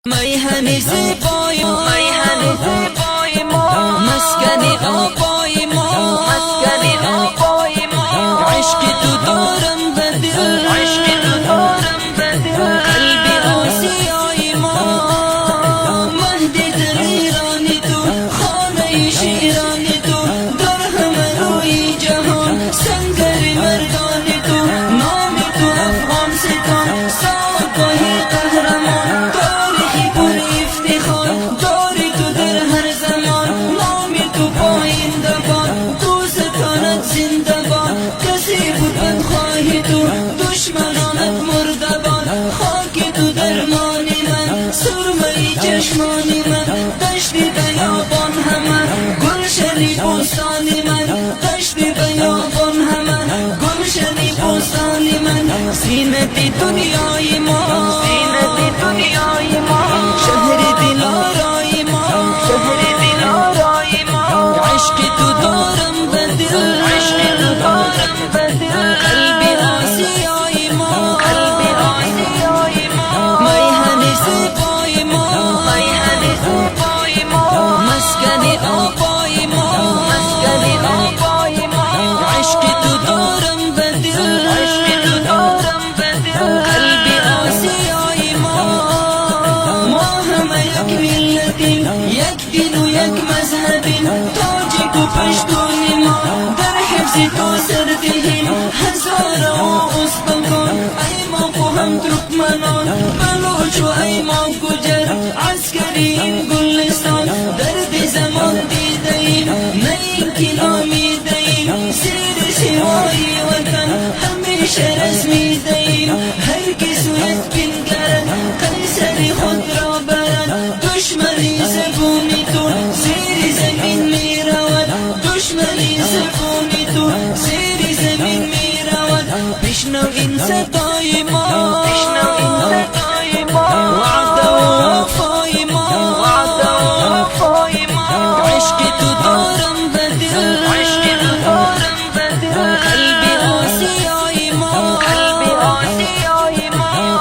میهن زیبای ما مسکن آبای ما عشق تو دارم به دل قلب آسیای ما مهد دلیران تو خانه شیران تو در همه روی جهان سنگر مردان تو نام تو افغان ستان ساقای قهرمان تاریخی پر افتخار داری تو در هر زمان نام تو پاینده باد تو ستانت زنده باد کسی بود بدخواه تو دشمنانت مرده باد خاک تو درمان من سرمه چشمان من دشت بیابان همه گلشنی بوستان من دشت بیابان همه گلشنی بوستان من زینت دنیای ما شهر دلارای ما عشق تو دارم به دل قلب آسیای ما میهن زیبای ما مسکن آبای ما عشق تو دارم به دل قلب آسیای ما همه یک ملتیم یک دین و یک مذهبیم تاجیک و پشتون ما در حفظ تو سردهیم هزار و ازبکان ای ما کو هم ترکمنان بلوچ و ای ما گجر عسکری این گلستان درد زمان دیدهیم نه این که نامیدهیم زیر سوای وطن همیشه رسمیدهیم هر که سویت بینگرد قیصر خود را برد دشمنی زبونی تو زیر زمین می رود دشمنی زبونی تو زیر زمین می رود بشنو این صدای ما وعده و وفای ما عشق تو دارم به دل قلب آسیای ما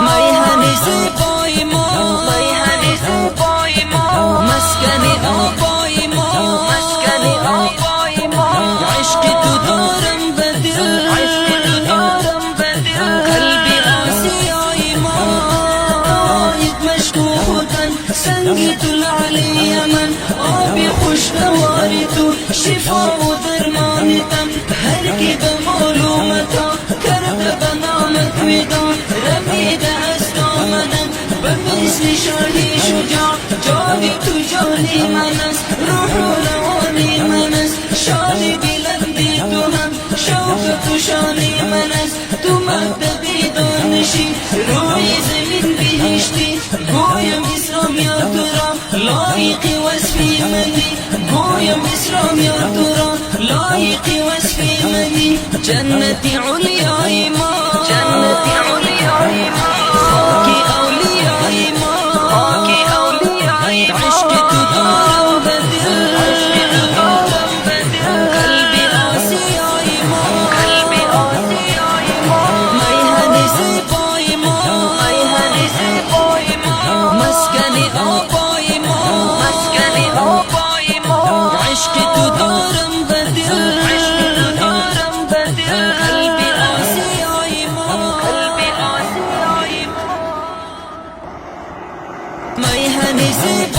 میهن زیبای ما مسکن آبای ما عشق تو دارم به دل قلب آسیای ما یک مشک و خودن سنگ تو لعلی من آبی خوشگواری تو شفا و درمانتم هر کی به معلومتا کرده به نامت میدان رمیده از دامنم به مثل شاهی شجاع جانی تو جانی من است روح و روانی من است شانی بلندی تو هم شوق تو شانی من است تو مکتبی دانشی روی زمین بهشتی گویم اسلام یا تو را لایق وصفی منی گویم اسلام یا تو را لایق وصفی منی جنت علیای ما خاک اولیای ما عشق تو دارم به دل قلب آسیای ما میهن زیبای ما مسکن آبای ما عشق تو دارم به دل قلب آسیای ما میهن زیبای